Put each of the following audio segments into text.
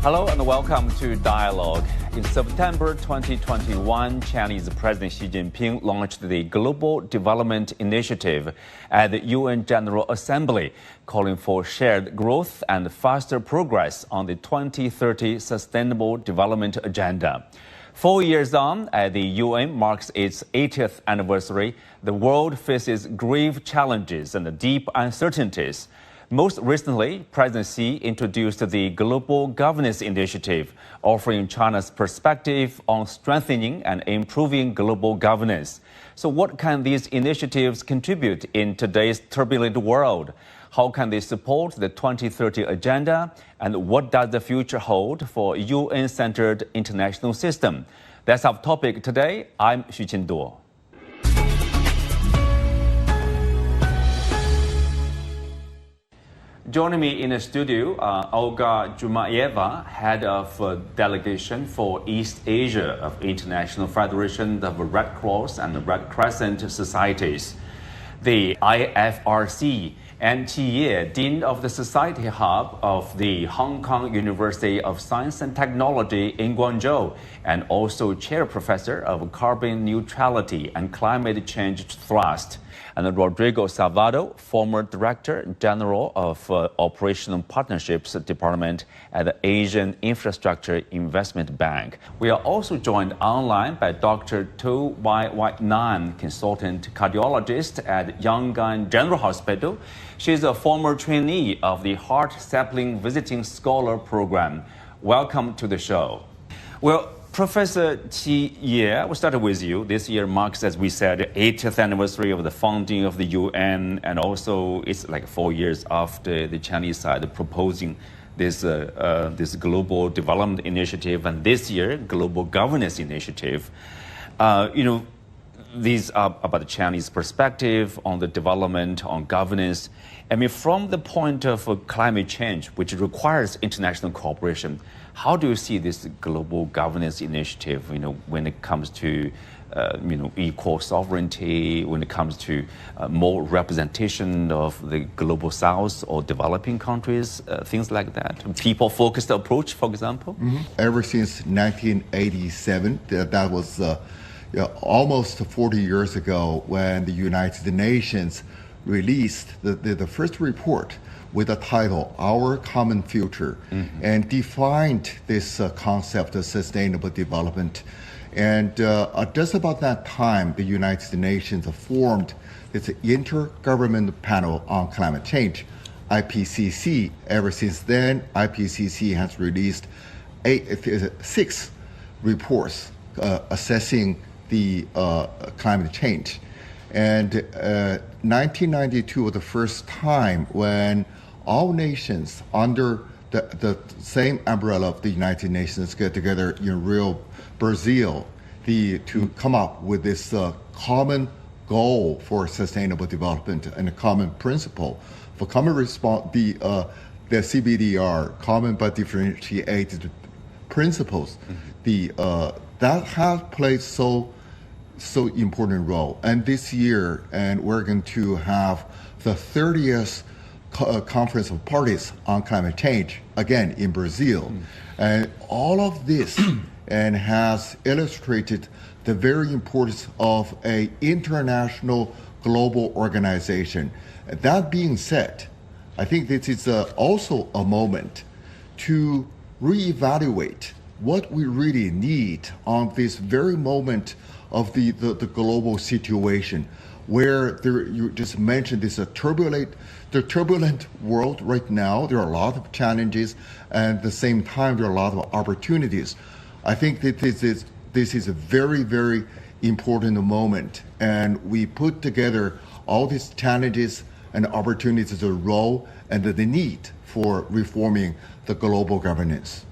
Hello and welcome to Dialogue. In September 2021, Chinese President Xi Jinping launched the Global Development Initiative at the UN General Assembly, calling for shared growth and faster progress on the 2030 Sustainable Development Agenda. 4 years on, as the UN marks its 80th anniversary, the world faces grave challenges and deep uncertainties. Most recently, President Xi introduced the Global Governance Initiative, offering China's perspective on strengthening and improving global governance. So what can these initiatives contribute in today's turbulent world? How can they support the 2030 agenda? And what does the future hold for UN-centered international system? That's our topic today. I'm Xu Qinduo. Joining me in the studio, Olga Dzhumaeva, head of Delegation for East Asia of International Federation of Red Cross and Red Crescent Societies, the IFRC, and Qi Ye, Dean of the Society Hub of the Hong Kong University of Science and Technology in Guangzhou, and also Chair Professor of Carbon Neutrality and Climate Change Thrust, and Rodrigo Salvado, former Director General of Operational Partnerships Department at the Asian Infrastructure Investment Bank. We are also joined online by Dr. Toe Wai Wai Naing, consultant cardiologist at Yangon General Hospital. She's a former trainee of the Heart Sapling Visiting Scholar Program. Welcome to the show. Well, Professor Qi Ye, we'll start with you. This year marks, as we said, the 80th anniversary of the founding of the UN, and also it's like 4 years after the Chinese side proposing this global development initiative, and this year, global governance initiative. These are about the Chinese perspective on the development, on governance. I mean, from the point of climate change, which requires international cooperation, how do you see this global governance initiative, when it comes to, equal sovereignty, when it comes to more representation of the global south or developing countries, things like that? People-focused approach, for example? Mm-hmm. Ever since 1987, that was almost 40 years ago when the United Nations released the first report with the title, Our Common Future, and defined this concept of sustainable development. And just about that time, the United Nations formed this Intergovernmental Panel on Climate Change, IPCC. Ever since then, IPCC has released 6 reports assessing the climate change. And 1992 was the first time when all nations under the same umbrella of the United Nations get together in Rio, Brazil, to come up with this common goal for sustainable development and a common principle for common response. The CBDR, common but differentiated principles, that has played so important role. And this year, and we're going to have the 30th Conference of Parties on Climate Change, again in Brazil. And all of this and has illustrated the very importance of an international global organization. That being said, I think this is also a moment to reevaluate what we really need on this very moment of the global situation, where you just mentioned this turbulent world right now. There are a lot of challenges, and at the same time, there are a lot of opportunities. I think that this is a very, very important moment, and we put together all these challenges and opportunities, the role and the need for reforming the global governance.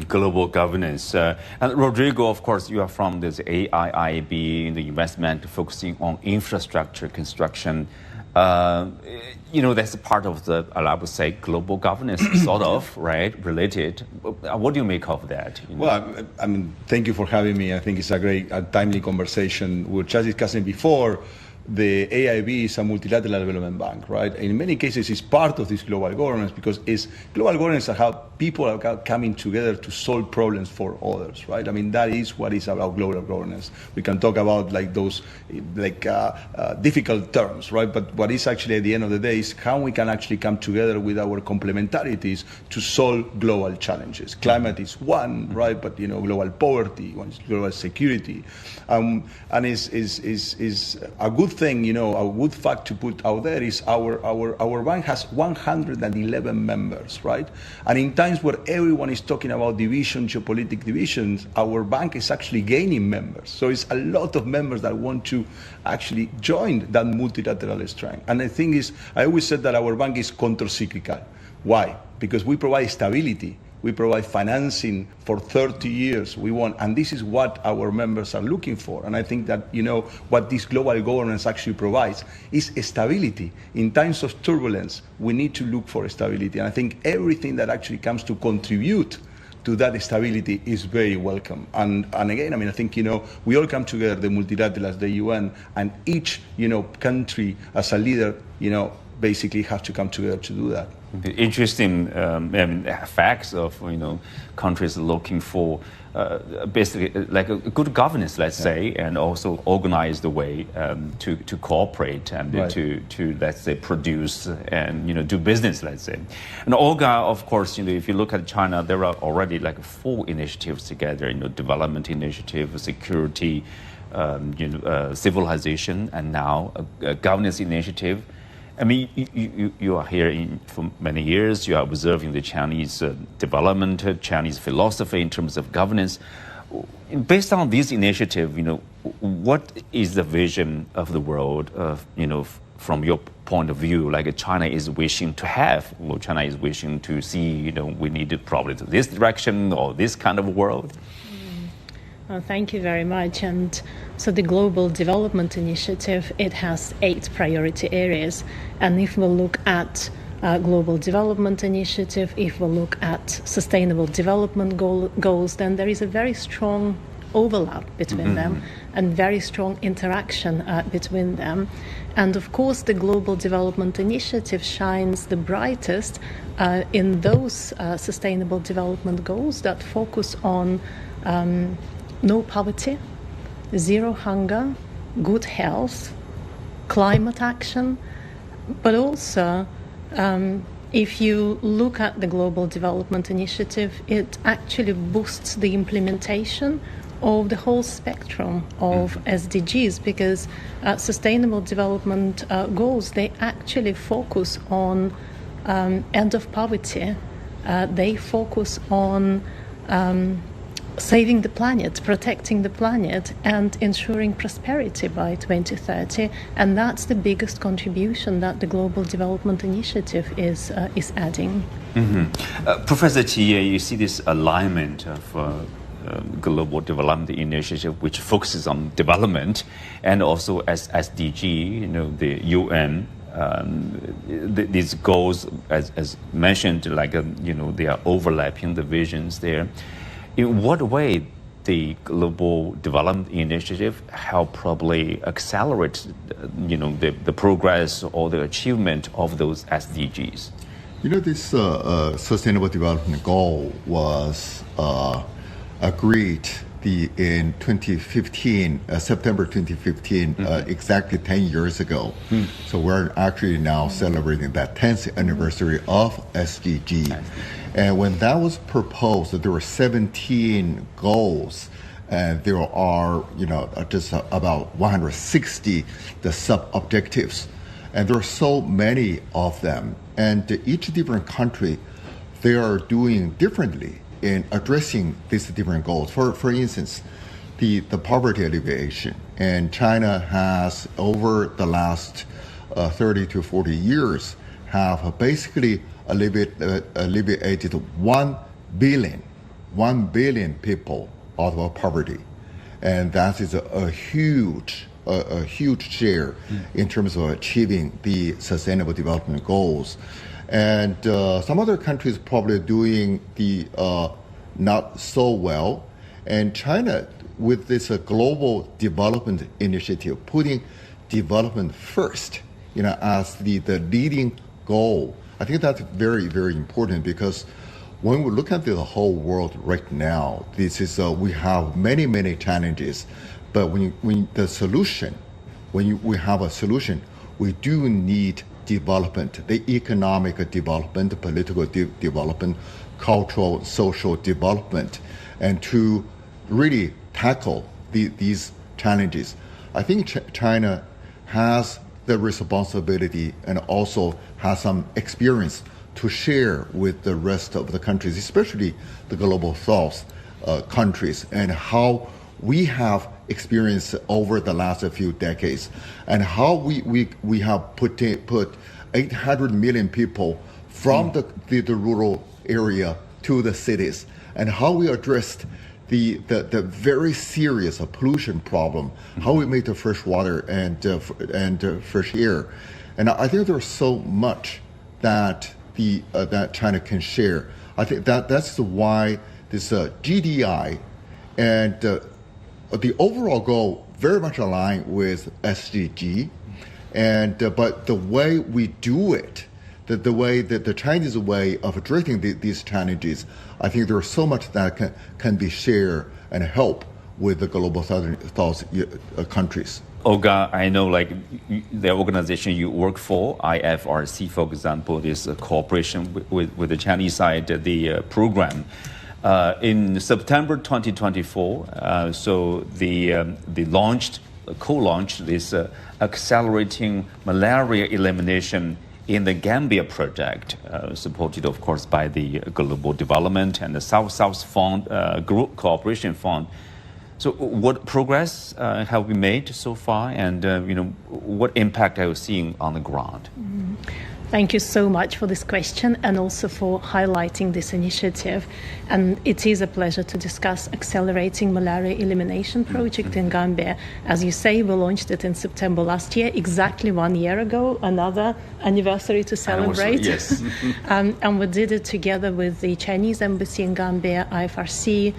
Global governance. And Rodrigo, of course, you are from this AIIB, the investment focusing on infrastructure construction. That's part of the, I would say, global governance, sort of, right, related. What do you make of that? Well, thank you for having me. I think it's a timely conversation. We were just discussing before the AIB is a multilateral development bank, right? In many cases, it's part of this global governance because it's global governance is how people are coming together to solve problems for others, right? I mean, that is what is about global governance. We can talk about like those difficult terms, right? But what is actually at the end of the day is how we can actually come together with our complementarities to solve global challenges. Climate is one, right? But global poverty, one is global security, and is a good thing, a good fact to put out there is our bank has 111 members, right? And in times where everyone is talking about division, geopolitical divisions, our bank is actually gaining members. So it's a lot of members that want to actually join that multilateral strength. And the thing is, I always said that our bank is counter-cyclical. Why? Because we provide stability. We provide financing for 30 years. And this is what our members are looking for. And I think that, what this global governance actually provides is stability. In times of turbulence, we need to look for stability. And I think everything that actually comes to contribute to that stability is very welcome. And again, I think, we all come together, the multilaterals, the UN, and each, country as a leader, basically have to come together to do that. Interesting facts of countries looking for basically like a good governance, let's say, and also organized way to cooperate and right. to let's say produce and do business, let's say. And Olga, of course, if you look at China, there are already like 4 initiatives together, development initiative, security, civilization, and now a governance initiative. I mean, you are here for many years. You are observing the Chinese development, Chinese philosophy in terms of governance. Based on this initiative, what is the vision of the world, from your point of view, like China is wishing to have? Well, China is wishing to see, we need it probably to this direction or this kind of world. Well, thank you very much. And so the Global Development Initiative, it has 8 priority areas. And if we look at Global Development Initiative, if we look at Sustainable Development goals, then there is a very strong overlap between them and very strong interaction between them. And of course, the Global Development Initiative shines the brightest in those Sustainable Development goals that focus on no poverty, zero hunger, good health, climate action, but also if you look at the Global Development Initiative, it actually boosts the implementation of the whole spectrum of SDGs, because Sustainable Development goals, they actually focus on end of poverty, they focus on saving the planet, protecting the planet, and ensuring prosperity by 2030. And that's the biggest contribution that the Global Development Initiative is adding. Professor Qi, you see this alignment of Global Development Initiative, which focuses on development, and also as SDG, the UN. These goals, as mentioned, like they are overlapping the visions there. In what way the Global Development Initiative help probably accelerate, the progress or the achievement of those SDGs? This Sustainable Development Goal was agreed in 2015, September 2015, exactly 10 years ago. So we're actually now celebrating that 10th anniversary of SDG. And when that was proposed, there were 17 goals, and there are, just about 160 the sub-objectives. And there are so many of them. And each different country, they are doing differently in addressing these different goals. For instance, the poverty alleviation. And China has, over the last 30 to 40 years, have basically alleviated 1 billion people out of poverty. And that is a huge share in terms of achieving the Sustainable Development Goals. And some other countries probably doing the not so well. And China, with this Global Development Initiative, putting development first, as the leading goal. I think that's very, very important because when we look at the whole world right now, this is we have many, many challenges, but when we have a solution, we do need development, the economic development, political development, cultural, social development, and to really tackle these challenges. I think China has the responsibility and also has some experience to share with the rest of the countries, especially the global south countries, and how we have experienced over the last few decades, and how we have put 800 million people from the rural area to the cities, and how we addressed the very serious pollution problem, how we made the fresh water and fresh air. And I think there's so much that that China can share. I think that's why this GDI and the overall goal very much aligned with SDG, and but the way we do it, the way that the Chinese way of addressing these challenges, I think there's so much that can be shared and help with the global south countries. Olga, I know the organization you work for, IFRC, for example, is a cooperation with the Chinese side, the program. In September 2024, so they co-launched this Accelerating Malaria Elimination in the Gambia project, supported, of course, by the Global Development and the South-South Fund, Group Cooperation Fund. So what progress have we made so far, and what impact are you seeing on the ground? Thank you so much for this question and also for highlighting this initiative. And it is a pleasure to discuss Accelerating Malaria Elimination Project in Gambia. As you say, we launched it in September last year, exactly 1 year ago, another anniversary to celebrate. Yes. And we did it together with the Chinese Embassy in Gambia, IFRC,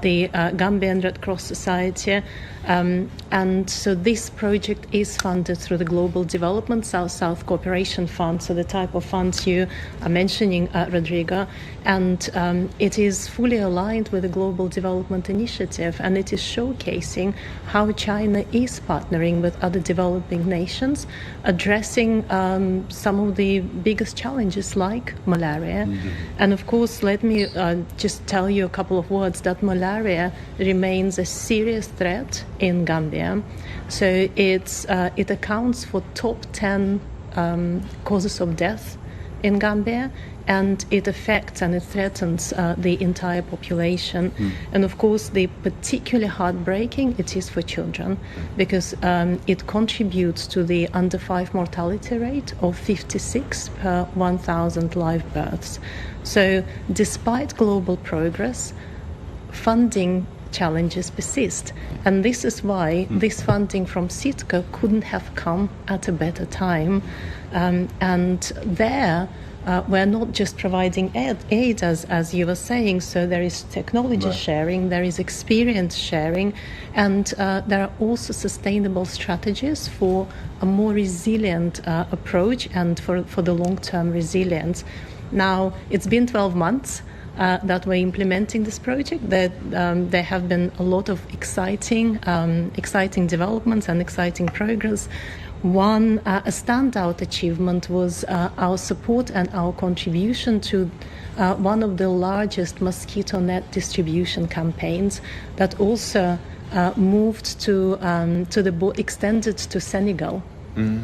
the Gambian Red Cross Society. And so this project is funded through the Global Development South-South Cooperation Fund, so the type of funds you are mentioning, Rodrigo. And it is fully aligned with the Global Development Initiative, and it is showcasing how China is partnering with other developing nations, addressing some of the biggest challenges like malaria. And of course, let me just tell you a couple of words that malaria remains a serious threat in Gambia. So it accounts for top 10 causes of death in Gambia, and it affects and it threatens the entire population. And of course, the particularly heartbreaking it is for children, because it contributes to the under 5 mortality rate of 56 per 1,000 live births. So despite global progress, funding challenges persist, and this is why this funding from CITCO couldn't have come at a better time. And there we're not just providing aid as you were saying, so there is technology sharing, there is experience sharing, and there are also sustainable strategies for a more resilient approach and for the long-term resilience. Now, it's been 12 months that we're implementing this project. There have been a lot of exciting developments and exciting progress. One a standout achievement was our support and our contribution to one of the largest mosquito net distribution campaigns that also moved to extended to Senegal.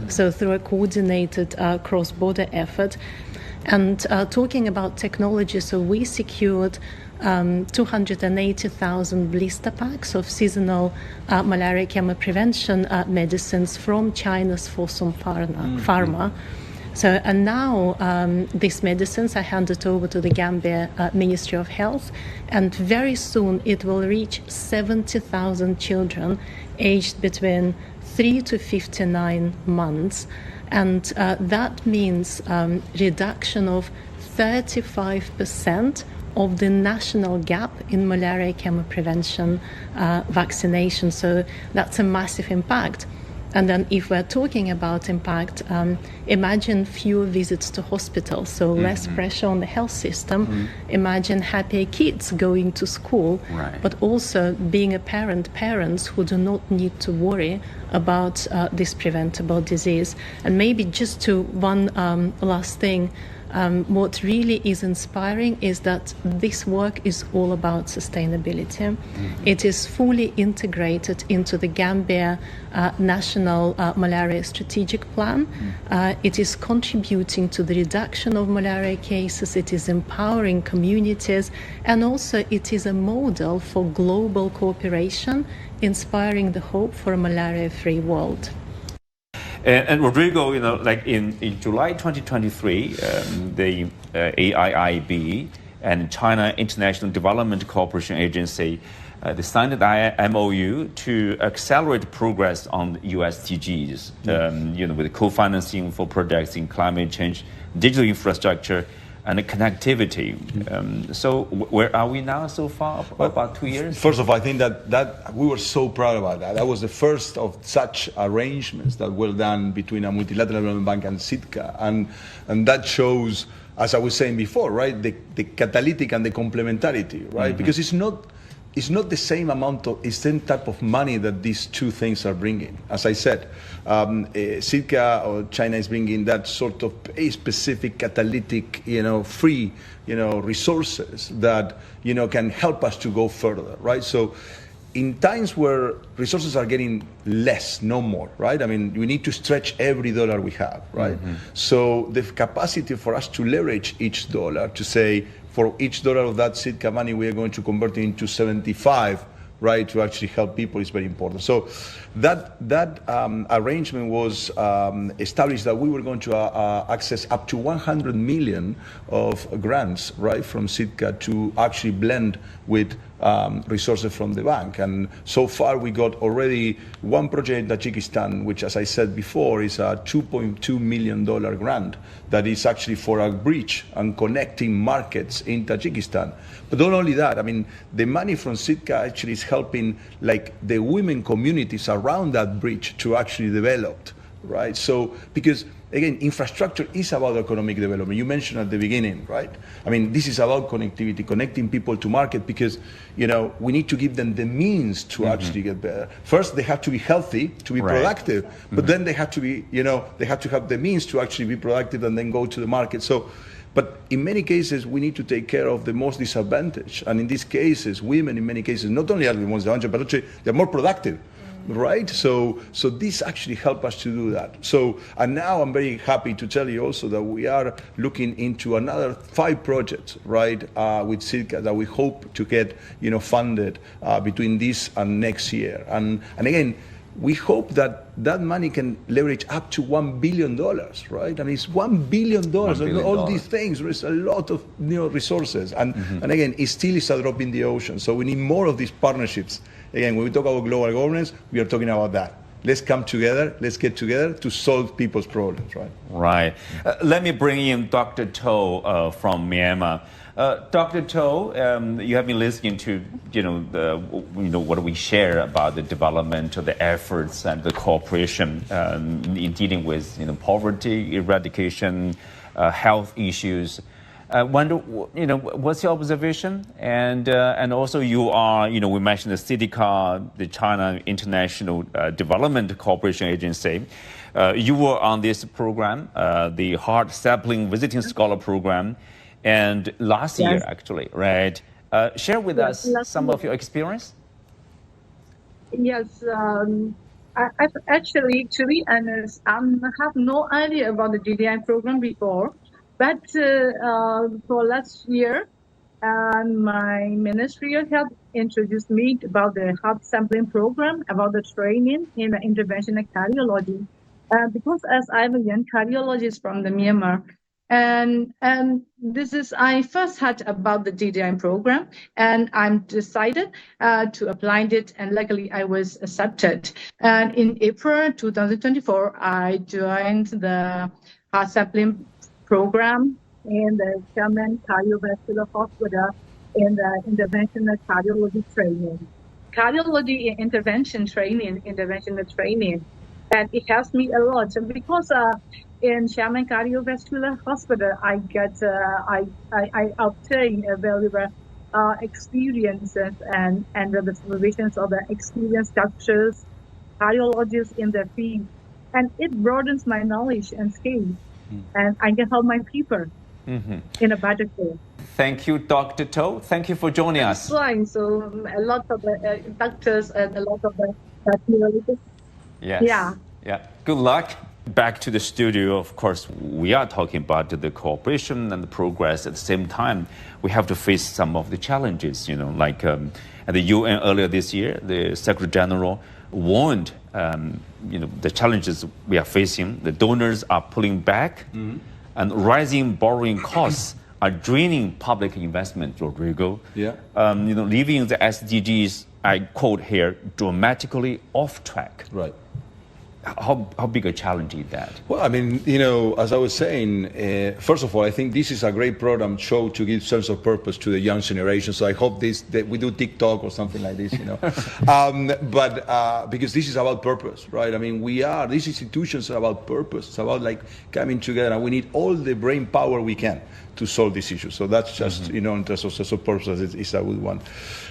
So through a coordinated cross-border effort. And talking about technology, so we secured 280,000 blister packs of seasonal malaria chemo prevention medicines from China's Fosun Pharma. So, and now these medicines are handed over to the Gambia Ministry of Health, and very soon it will reach 70,000 children aged between 3 to 59 months. And that means reduction of 35% of the national gap in malaria chemo prevention vaccination. So that's a massive impact. And then if we're talking about impact, imagine fewer visits to hospitals, so less pressure on the health system. Imagine happier kids going to school, but also being a parents who do not need to worry about this preventable disease. And maybe just to one last thing, what really is inspiring is that this work is all about sustainability. It is fully integrated into the Gambia National Malaria Strategic Plan. It is contributing to the reduction of malaria cases. It is empowering communities, and also it is a model for global cooperation, inspiring the hope for a malaria-free world. And Rodrigo, like in July 2023, the AIIB and China International Development Cooperation Agency they signed an MOU to accelerate progress on USDGs, with co-financing for projects in climate change, digital infrastructure, and connectivity. So where are we now so far? About 2 years? First of all, I think that we were so proud about that. That was the first of such arrangements that were done between a multilateral development bank and SIDCA. And that shows, as I was saying before, right, the catalytic and the complementarity, right? Because it's not the same same type of money that these two things are bringing. As I said, SIDCA or China is bringing that sort of a specific catalytic, free, resources that, can help us to go further, right? So in times where resources are getting less, no more, right? I mean, we need to stretch every dollar we have, right? So the capacity for us to leverage each dollar to say, for each dollar of that SIDCA money, we are going to convert it into 75, right, to actually help people is very important. So that arrangement was established that we were going to access up to 100 million of grants, right, from SIDCA to actually blend with resources from the bank. And so far we got already one project in Tajikistan, which, as I said before, is a $2.2 million grant that is actually for a bridge and connecting markets in Tajikistan. But not only that, I mean, the money from SIDCA actually is helping like the women communities around that bridge to actually develop, right? So, because again, infrastructure is about economic development. You mentioned at the beginning, right? I mean, this is about connectivity, connecting people to market, because, we need to give them the means to actually get better. First, they have to be healthy to be productive, but then they have to be, they have to have the means to actually be productive and then go to the market. So, but in many cases, we need to take care of the most disadvantaged. And in these cases, women, in many cases, not only are the most disadvantaged, but actually they're more productive. Right, so this actually helped us to do that. So, and now I'm very happy to tell you also that we are looking into another 5 projects, right, with SIDCA that we hope to get, funded between this and next year. And again, we hope that that money can leverage up to $1 billion, right? I mean, it's $1 billion. All these things, there's a lot of resources. And again, it still is a drop in the ocean. So we need more of these partnerships. Again, when we talk about global governance, we are talking about that. Let's come together, let's get together to solve people's problems, right? Right. Let me bring in Dr. Toe from Myanmar. Dr. Toe, you have been listening to, what we share about the development of the efforts and the cooperation in dealing with, poverty, eradication, health issues. I wonder, what's your observation? And also you are, we mentioned the CIDCA, the China International Development Cooperation Agency. You were on this program, the Hart Sapling Visiting Scholar Program, and last year, actually, right? Share with us some of your experience. Yes, I've actually, to be honest, I have no idea about the DDI program before. But for last year, my Ministry of Health introduced me about the heart sampling program, about the training in the interventional cardiology. Because as I'm a young cardiologist from the Myanmar, and this is, I first heard about the DDI program, and I'm decided to apply it, and luckily I was accepted. And in April 2024, I joined the heart sampling program in the Yangon Cardiovascular Hospital in the interventional cardiology training. Cardiology interventional training and it helps me a lot because in Yangon Cardiovascular Hospital, I obtain a valuable experiences and the supervisions of the experienced doctors, cardiologists in the field, and it broadens my knowledge and skills, and I can help my people in a better way. Thank you, Dr. Toe. Thank you for joining us. Flying, so a lot of the doctors and a lot of the cardiologists. Yes. Yeah. Yeah. Good luck. Back to the studio. Of course, we are talking about the cooperation and the progress. At the same time, we have to face some of the challenges. Like at the UN earlier this year, the Secretary General warned, the challenges we are facing. The donors are pulling back, and rising borrowing costs are draining public investment. Rodrigo, Yeah. Leaving the SDGs, I quote here, dramatically off track. Right. How big a challenge is that? Well, I mean, as I was saying, first of all, I think this is a great program show to give sense of purpose to the young generation. So I hope that we do TikTok or something like this, but because this is about purpose, right? I mean, these institutions are about purpose. It's about like coming together, and we need all the brain power we can to solve this issue. So that's just, in terms of sense of purpose, it's a good one.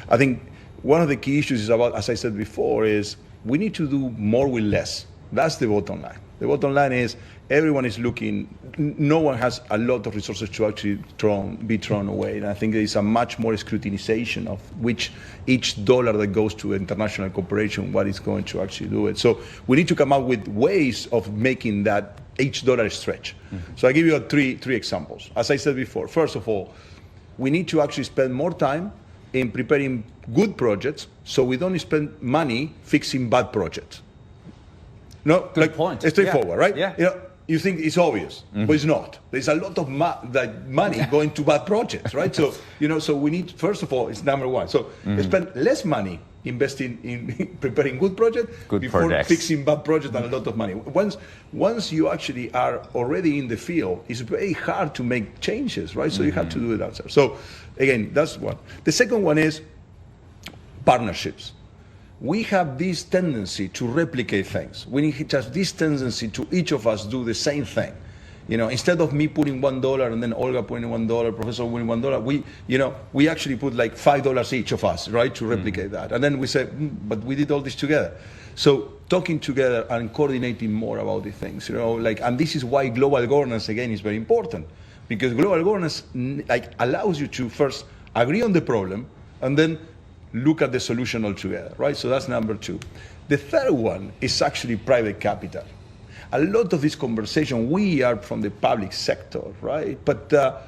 I think one of the key issues is about, as I said before, is we need to do more with less. That's the bottom line. The bottom line is everyone is looking, no one has a lot of resources to actually be thrown away. And I think there is a much more scrutinization of which each dollar that goes to international cooperation, what is going to actually do it. So we need to come up with ways of making that each dollar stretch. So I give you three examples. As I said before, first of all, we need to actually spend more time in preparing good projects so we don't spend money fixing bad projects. No, Good point. It's straightforward, right? Yeah. You think it's obvious, but it's not. There's a lot of money going to bad projects, right? So, so we need, first of all, it's number one. So spend less money investing in preparing good projects before projects. fixing bad projects and a lot of money. Once you actually are already in the field, it's very hard to make changes, right? So you have to do it outside. So again, that's one. The second one is partnerships. We have this tendency to replicate things. We have this tendency to each of us do the same thing. Instead of me putting $1 and then Olga putting $1, Professor putting $1, we actually put like $5 each of us, right, to replicate that. And then we say, but we did all this together. So talking together and coordinating more about these things, and this is why global governance again is very important, because global governance allows you to first agree on the problem and then look at the solution altogether, right? So that's number two. The third one is actually private capital. A lot of this conversation, we are from the public sector, right? But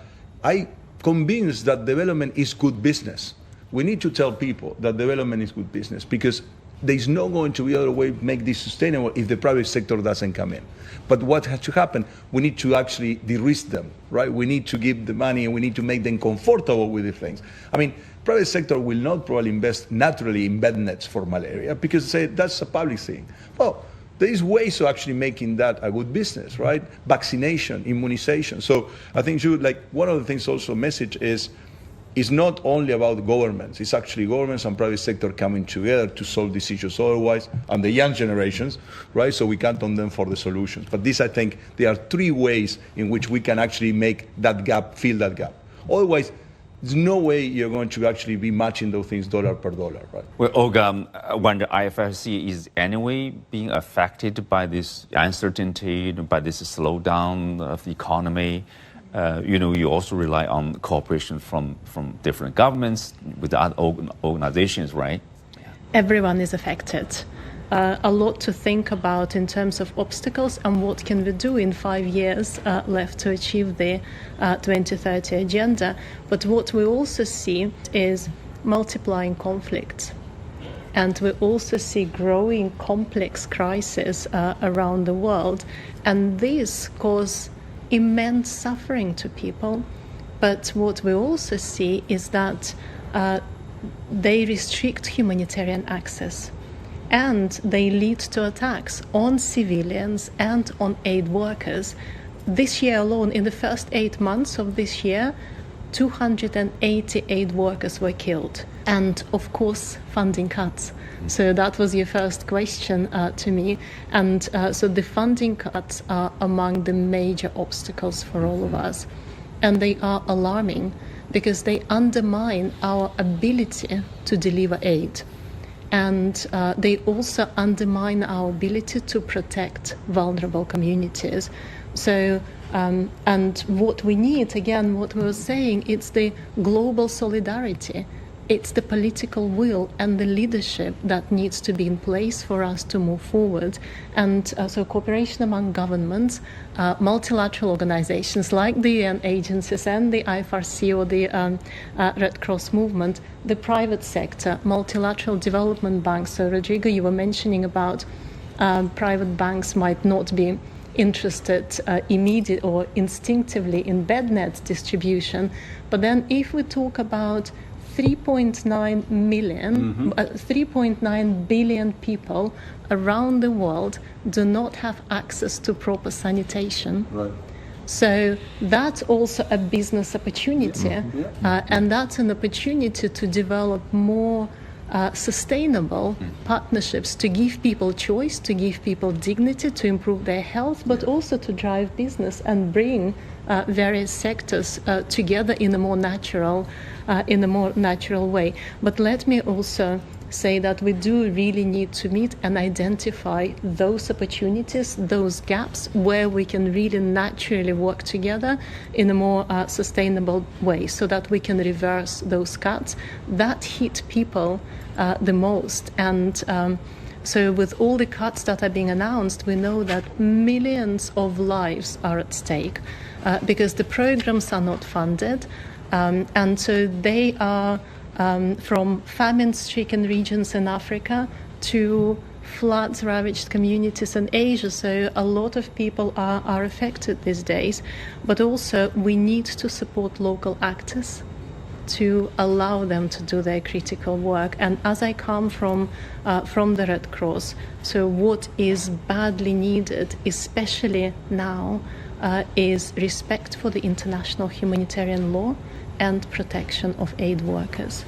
I'm convinced that development is good business. We need to tell people that development is good business because there's no going to be other way to make this sustainable if the private sector doesn't come in. But what has to happen, we need to actually de-risk them, right? We need to give the money and we need to make them comfortable with the things. I mean, private sector will not probably invest naturally in bed nets for malaria because they say that's a public thing. Well, there is ways of actually making that a good business, right? Vaccination, immunization. So I think one of the things also message is not only about governments, it's actually governments and private sector coming together to solve these issues otherwise, and the young generations, right? So we count on them for the solutions. But this, I think, there are three ways in which we can actually make that gap, fill that gap. Otherwise, there's no way you're going to actually be matching those things dollar per dollar, right? Well, Olga, when the IFRC is anyway being affected by this uncertainty, by this slowdown of the economy, you also rely on cooperation from different governments with other organizations, right? Everyone is affected. A lot to think about in terms of obstacles and what can we do in 5 years left to achieve the 2030 agenda. But what we also see is multiplying conflicts. And we also see growing complex crises around the world. And these cause immense suffering to people. But what we also see is that they restrict humanitarian access. And they lead to attacks on civilians and on aid workers. This year alone, in the first 8 months of this year, 288 workers were killed. And of course, funding cuts. So that was your first question to me. And so the funding cuts are among the major obstacles for all of us. And they are alarming because they undermine our ability to deliver aid. And they also undermine our ability to protect vulnerable communities. So, and what we need, again, what we were saying, it's the global solidarity. It's the political will and the leadership that needs to be in place for us to move forward. And so cooperation among governments, multilateral organizations like the UN agencies and the IFRC or the Red Cross movement, the private sector, multilateral development banks. So Rodrigo, you were mentioning about private banks might not be interested immediate or instinctively in bed net distribution. But then if we talk about 3.9 billion people around the world do not have access to proper sanitation. Right. So that's also a business opportunity, and that's an opportunity to develop more sustainable partnerships, to give people choice, to give people dignity, to improve their health, but also to drive business and bring various sectors together in a more natural way. But let me also say that we do really need to meet and identify those opportunities, those gaps where we can really naturally work together in a more sustainable way so that we can reverse those cuts that hit people the most. And so with all the cuts that are being announced, we know that millions of lives are at stake because the programs are not funded. And so they are from famine-stricken regions in Africa to floods-ravaged communities in Asia. So a lot of people are affected these days. But also we need to support local actors to allow them to do their critical work. And as I come from the Red Cross, so what is badly needed, especially now, is respect for the international humanitarian law and protection of aid workers.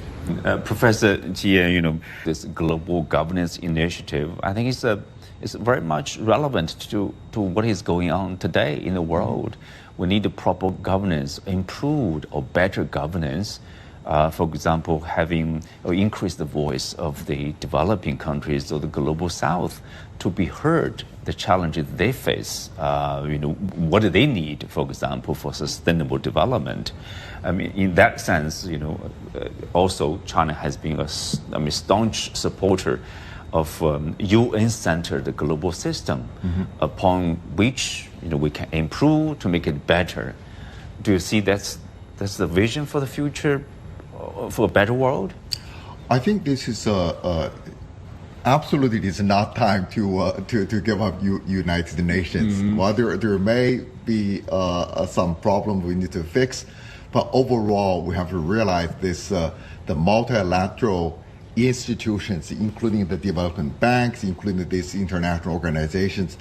Professor Jie, this global governance initiative, I think it's very much relevant to what is going on today in the world. We need a proper governance, improved or better governance. For example, having increased the voice of the developing countries or the global south to be heard, the challenges they face, what do they need, for example, for sustainable development. I mean, in that sense, also China has been a staunch supporter of UN-centered global system upon which we can improve to make it better. Do you see that's the vision for the future, for a better world? I think this is absolutely is not time to give up United Nations. While there may be some problem we need to fix, but overall we have to realize this the multilateral institutions, including the development banks, including these international organizations.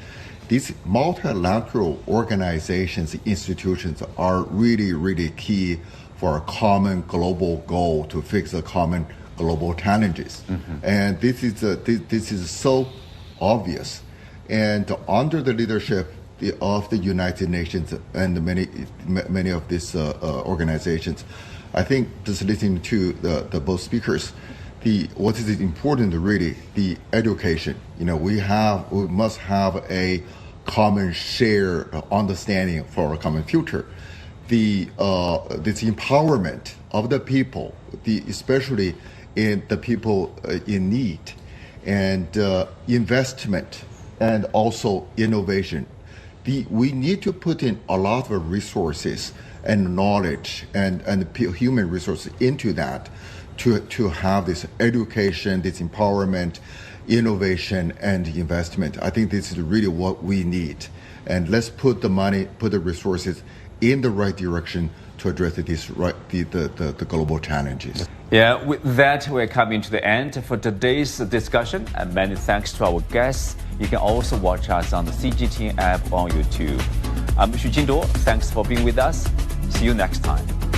These multilateral organizations, institutions are really, really key for a common global goal to fix the common global challenges. And this is so obvious. And under the leadership of the United Nations and many of these organizations, I think just listening to the both speakers, what is important really, the education. We must have a common shared understanding for a common future. This empowerment of the people, especially in the people in need, and investment, and also innovation. We need to put in a lot of resources and knowledge and human resources into that to have this education, this empowerment, innovation, and investment. I think this is really what we need. And let's put the money, put the resources in the right direction to address the global challenges. Yeah, with that, we're coming to the end for today's discussion. And many thanks to our guests. You can also watch us on the CGTN app on YouTube. I'm Xu Jingduo. Thanks for being with us. See you next time.